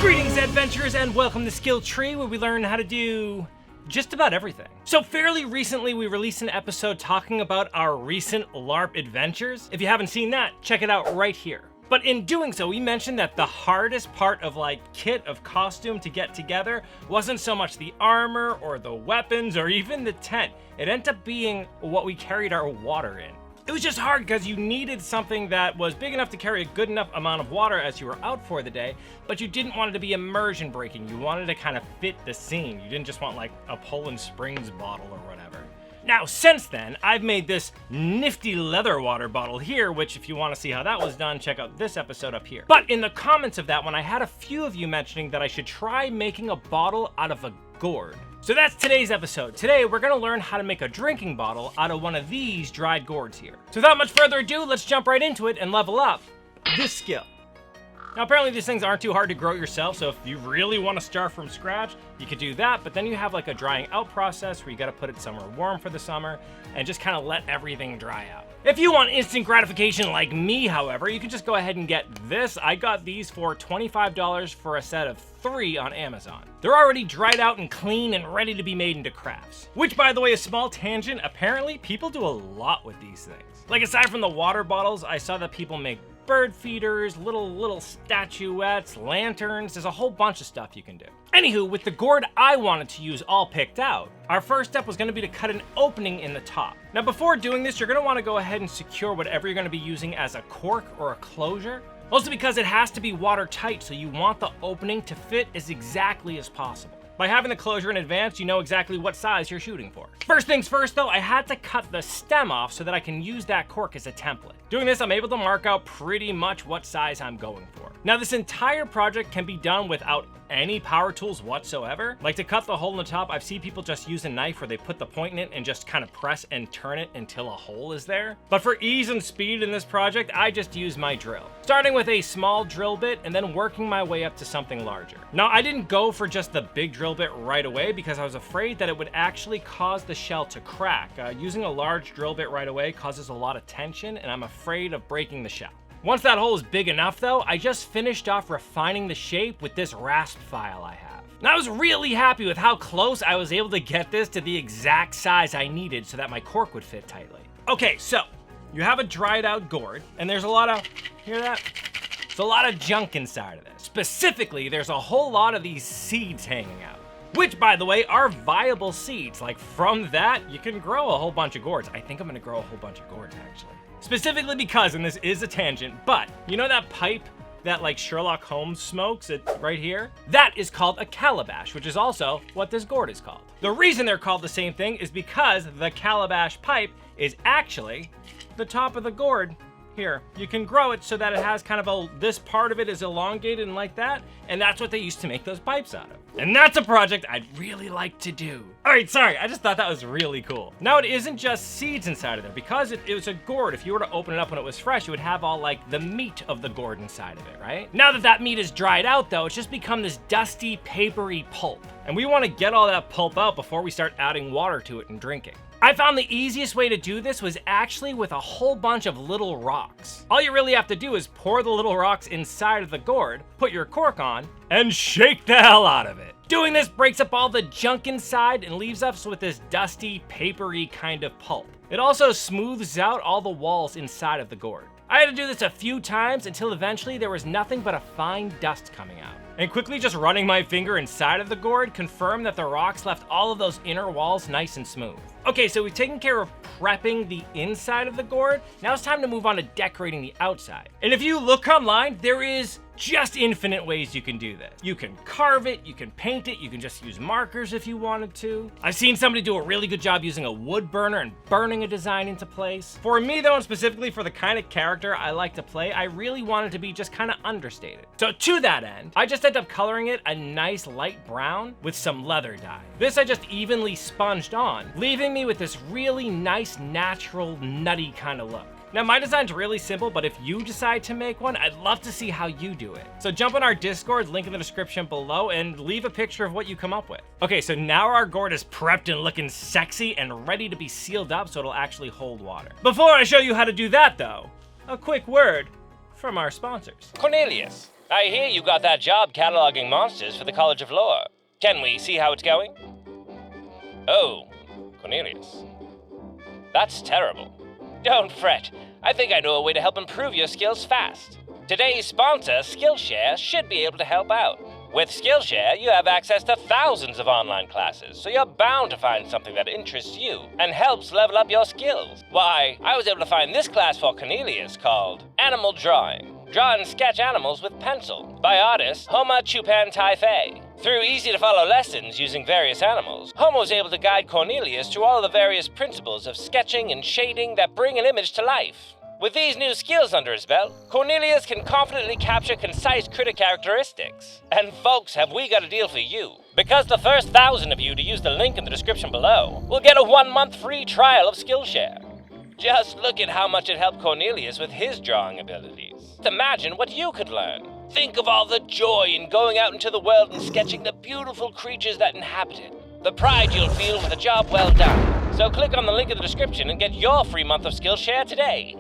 Greetings, adventurers, and welcome to Skill Tree, where we learn how to do just about everything. So fairly recently, we released an episode talking about our recent LARP adventures. If you haven't seen that, check it out right here. But in doing so, we mentioned that the hardest part of kit of costume to get together wasn't so much the armor or the weapons or even the tent. It ended up being what we carried our water in. It was just hard because you needed something that was big enough to carry a good enough amount of water as you were out for the day, but you didn't want it to be immersion breaking. You wanted to kind of fit the scene. You didn't just want like a Poland Springs bottle or whatever. Now, since then, I've made this nifty leather water bottle here, which if you want to see how that was done, check out this episode up here. But in the comments of that one, I had a few of you mentioning that I should try making a bottle out of a gourd. So that's today's episode. Today, we're gonna learn how to make a drinking bottle out of one of these dried gourds here. So without much further ado, let's jump right into it and level up this skill. Now, apparently these things aren't too hard to grow yourself, so if you really want to start from scratch, you could do that, but then you have like a drying out process where you gotta put it somewhere warm for the summer and just kind of let everything dry out. If you want instant gratification like me, however, you can just go ahead and get this. I got these for $25 for a set of 3 on Amazon. They're already dried out and clean and ready to be made into crafts. Which, by the way, a small tangent, apparently people do a lot with these things. Like, aside from the water bottles, I saw that people make bird feeders, little statuettes, lanterns. There's a whole bunch of stuff you can do. Anywho, with the gourd I wanted to use all picked out, our first step was going to be to cut an opening in the top. Now, before doing this, you're going to want to go ahead and secure whatever you're going to be using as a cork or a closure. Also because it has to be watertight, so you want the opening to fit as exactly as possible. By having the closure in advance, you know exactly what size you're shooting for. First things first though, I had to cut the stem off so that I can use that cork as a template. Doing this, I'm able to mark out pretty much what size I'm going for. Now, this entire project can be done without any power tools whatsoever. Like, to cut the hole in the top, I've seen people just use a knife where they put the point in it and just kind of press and turn it until a hole is there. But for ease and speed in this project, I just use my drill. Starting with a small drill bit and then working my way up to something larger. Now, I didn't go for just the big drill bit right away because I was afraid that it would actually cause the shell to crack. Using a large drill bit right away causes a lot of tension, and I'm afraid of breaking the shell. Once that hole is big enough though, I just finished off refining the shape with this rasp file I have. And I was really happy with how close I was able to get this to the exact size I needed so that my cork would fit tightly. Okay, so you have a dried out gourd, and there's a lot of, hear that? There's a lot of junk inside of this. Specifically, there's a whole lot of these seeds hanging out. Which, by the way, are viable seeds. Like, from that, you can grow a whole bunch of gourds. I think I'm gonna grow a whole bunch of gourds, actually. Specifically because, and this is a tangent, but you know that pipe that like Sherlock Holmes smokes right here? That is called a calabash, which is also what this gourd is called. The reason they're called the same thing is because the calabash pipe is actually the top of the gourd. Here, you can grow it so that it has kind of this part of it is elongated and like that, and that's what they used to make those pipes out of. And that's a project I'd really like to do. All right, sorry, I just thought that was really cool. Now, it isn't just seeds inside of there. Because it was a gourd, if you were to open it up when it was fresh, it would have all like the meat of the gourd inside of it, right? Now that that meat is dried out though, it's just become this dusty, papery pulp. And we want to get all that pulp out before we start adding water to it and drinking. I found the easiest way to do this was actually with a whole bunch of little rocks. All you really have to do is pour the little rocks inside of the gourd, put your cork on, and shake the hell out of it. Doing this breaks up all the junk inside and leaves us with this dusty, papery kind of pulp. It also smooths out all the walls inside of the gourd. I had to do this a few times until eventually there was nothing but a fine dust coming out. And quickly just running my finger inside of the gourd confirmed that the rocks left all of those inner walls nice and smooth. Okay, so we've taken care of prepping the inside of the gourd. Now it's time to move on to decorating the outside. And if you look online, there is just infinite ways you can do this. You can carve it, you can paint it, you can just use markers if you wanted to. I've seen somebody do a really good job using a wood burner and burning a design into place. For me though, and specifically for the kind of character I like to play, I really wanted to be just kind of understated. So to that end, I just ended up coloring it a nice light brown with some leather dye. This I just evenly sponged on, leaving me with this really nice, natural, nutty kind of look. Now, my design's really simple, but if you decide to make one, I'd love to see how you do it. So jump on our Discord, link in the description below, and leave a picture of what you come up with. Okay, so now our gourd is prepped and looking sexy and ready to be sealed up so it'll actually hold water. Before I show you how to do that though, a quick word from our sponsors. Cornelius, I hear you got that job cataloging monsters for the College of Lore. Can we see how it's going? Oh, Cornelius. That's terrible. Don't fret. I think I know a way to help improve your skills fast. Today's sponsor, Skillshare, should be able to help out. With Skillshare, you have access to thousands of online classes, so you're bound to find something that interests you and helps level up your skills. Why, I was able to find this class for Cornelius called Animal Drawing. Draw and sketch animals with pencil, by artist Homa Chupan Tai-Fei. Through easy-to-follow lessons using various animals, Homa was able to guide Cornelius through all of the various principles of sketching and shading that bring an image to life. With these new skills under his belt, Cornelius can confidently capture concise critter characteristics. And folks, have we got a deal for you. Because the first 1,000 of you to use the link in the description below will get a 1-month free trial of Skillshare. Just look at how much it helped Cornelius with his drawing abilities. Imagine what you could learn. Think of all the joy in going out into the world and sketching the beautiful creatures that inhabit it. The pride you'll feel with a job well done. So click on the link in the description and get your free month of Skillshare today.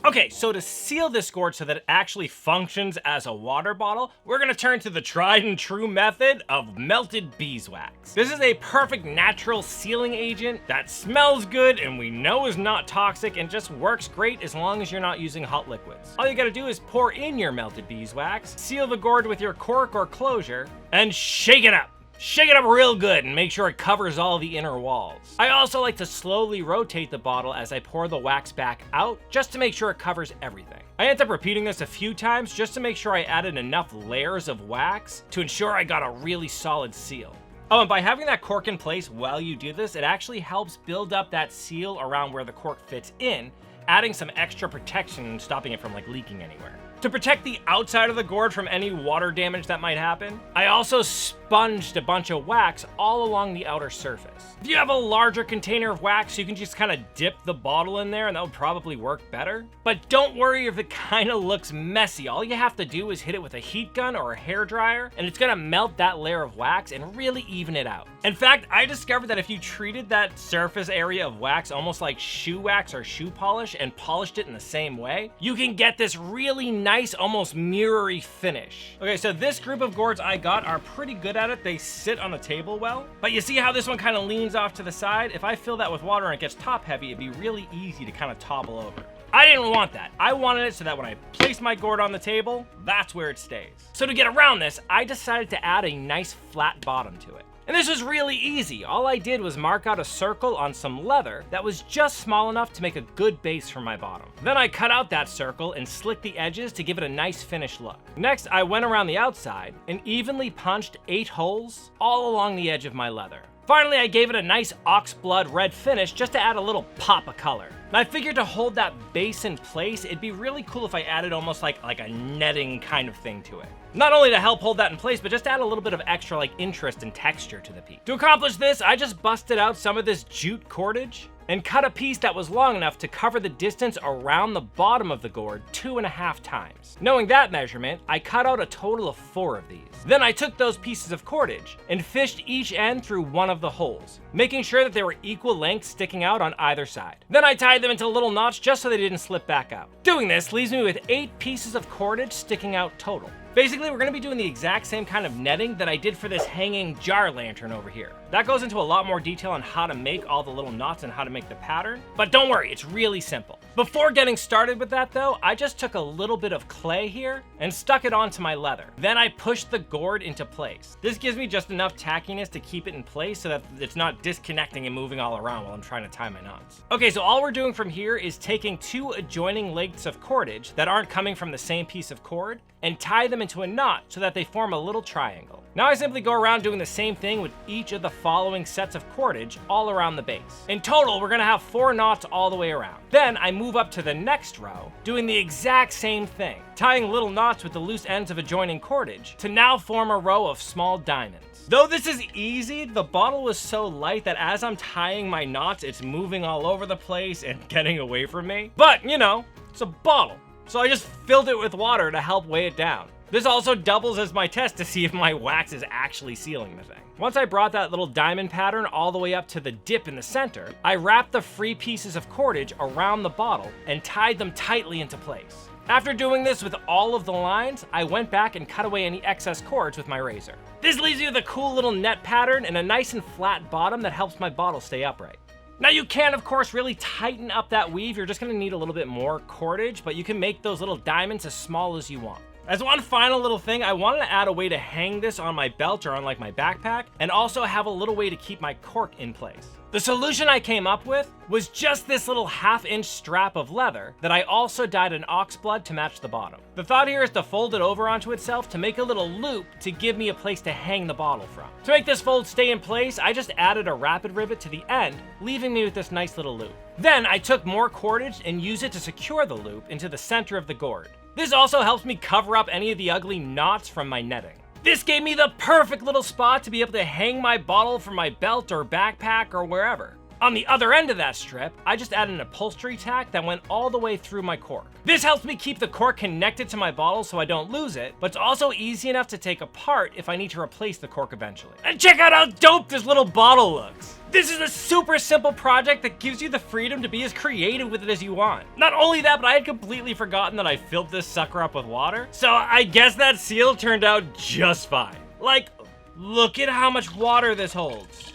Okay, so to seal this gourd so that it actually functions as a water bottle, we're gonna turn to the tried and true method of melted beeswax. This is a perfect natural sealing agent that smells good and we know is not toxic and just works great as long as you're not using hot liquids. All you gotta do is pour in your melted beeswax, seal the gourd with your cork or closure, and shake it up. Shake it up real good and make sure it covers all the inner walls. I also like to slowly rotate the bottle as I pour the wax back out, just to make sure it covers everything. I end up repeating this a few times just to make sure I added enough layers of wax to ensure I got a really solid seal. Oh, and by having that cork in place while you do this, it actually helps build up that seal around where the cork fits in, adding some extra protection and stopping it from leaking anywhere. To protect the outside of the gourd from any water damage that might happen, I also sponged a bunch of wax all along the outer surface. If you have a larger container of wax, you can just kind of dip the bottle in there and that would probably work better. But don't worry if it kind of looks messy. All you have to do is hit it with a heat gun or a hair dryer and it's gonna melt that layer of wax and really even it out. In fact, I discovered that if you treated that surface area of wax almost like shoe wax or shoe polish and polished it in the same way, you can get this really nice, almost mirrory finish. Okay, so this group of gourds I got are pretty good at it. They sit on the table well, but you see how this one kind of leans off to the side? If I fill that with water and it gets top heavy, it'd be really easy to kind of topple over. I didn't want that. I wanted it so that when I place my gourd on the table, that's where it stays. So to get around this, I decided to add a nice flat bottom to it. And this was really easy. All I did was mark out a circle on some leather that was just small enough to make a good base for my bottom. Then I cut out that circle and slicked the edges to give it a nice finished look. Next, I went around the outside and evenly punched 8 holes all along the edge of my leather. Finally, I gave it a nice oxblood red finish just to add a little pop of color. And I figured to hold that base in place, it'd be really cool if I added almost like a netting kind of thing to it. Not only to help hold that in place, but just add a little bit of extra interest and texture to the piece. To accomplish this, I just busted out some of this jute cordage and cut a piece that was long enough to cover the distance around the bottom of the gourd 2.5 times. Knowing that measurement, I cut out a total of 4 of these. Then I took those pieces of cordage and fished each end through one of the holes, making sure that they were equal length sticking out on either side. Then I tied them into little knots just so they didn't slip back out. Doing this leaves me with 8 pieces of cordage sticking out total. Basically, we're gonna be doing the exact same kind of netting that I did for this hanging jar lantern over here. That goes into a lot more detail on how to make all the little knots and how to make the pattern, but don't worry, it's really simple. Before getting started with that though, I just took a little bit of clay here and stuck it onto my leather. Then I pushed the gourd into place. This gives me just enough tackiness to keep it in place so that it's not disconnecting and moving all around while I'm trying to tie my knots. Okay, so all we're doing from here is taking 2 adjoining lengths of cordage that aren't coming from the same piece of cord and tie them into a knot so that they form a little triangle. Now I simply go around doing the same thing with each of the following sets of cordage all around the base. In total, we're gonna have 4 knots all the way around. Then I move up to the next row, doing the exact same thing, tying little knots with the loose ends of adjoining cordage to now form a row of small diamonds. Though this is easy, the bottle was so light that as I'm tying my knots, it's moving all over the place and getting away from me. But, you know, it's a bottle. So I just filled it with water to help weigh it down. This also doubles as my test to see if my wax is actually sealing the thing. Once I brought that little diamond pattern all the way up to the dip in the center, I wrapped the free pieces of cordage around the bottle and tied them tightly into place. After doing this with all of the lines, I went back and cut away any excess cords with my razor. This leaves you with a cool little net pattern and a nice and flat bottom that helps my bottle stay upright. Now you can, of course, really tighten up that weave. You're just gonna need a little bit more cordage, but you can make those little diamonds as small as you want. As one final little thing, I wanted to add a way to hang this on my belt or on like my backpack, and also have a little way to keep my cork in place. The solution I came up with was just this little 1/2-inch strap of leather that I also dyed an ox blood to match the bottom. The thought here is to fold it over onto itself to make a little loop to give me a place to hang the bottle from. To make this fold stay in place, I just added a rapid rivet to the end, leaving me with this nice little loop. Then I took more cordage and used it to secure the loop into the center of the gourd. This also helps me cover up any of the ugly knots from my netting. This gave me the perfect little spot to be able to hang my bottle from my belt or backpack or wherever. On the other end of that strip, I just added an upholstery tack that went all the way through my cork. This helps me keep the cork connected to my bottle so I don't lose it, but it's also easy enough to take apart if I need to replace the cork eventually. And check out how dope this little bottle looks! This is a super simple project that gives you the freedom to be as creative with it as you want. Not only that, but I had completely forgotten that I filled this sucker up with water, so I guess that seal turned out just fine. Like, look at how much water this holds.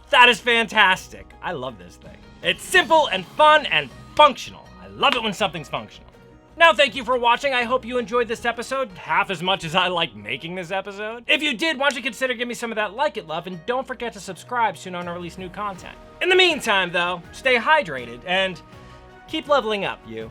That is fantastic. I love this thing. It's simple and fun and functional. I love it when something's functional. Now, thank you for watching. I hope you enjoyed this episode half as much as I like making this episode. If you did, why don't you consider giving me some of that like it love, and don't forget to subscribe so you don't release new content. In the meantime, though, stay hydrated and keep leveling up, you.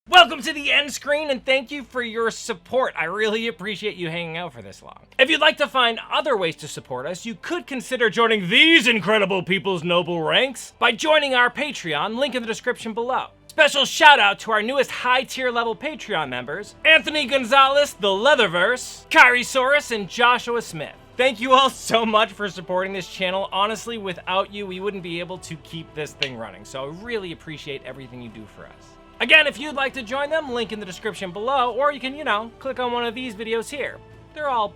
Welcome to the end screen, and thank you for your support. I really appreciate you hanging out for this long. If you'd like to find other ways to support us, you could consider joining these incredible people's noble ranks by joining our Patreon, link in the description below. Special shout out to our newest high tier level Patreon members, Anthony Gonzalez, the Leatherverse, Kyrie-saurus, and Joshua Smith. Thank you all so much for supporting this channel. Honestly, without you, we wouldn't be able to keep this thing running, so I really appreciate everything you do for us. Again, if you'd like to join them, link in the description below, or you can, click on one of these videos here. They're all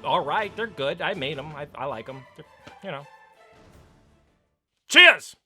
right. They're good. I made them. I like them. Cheers!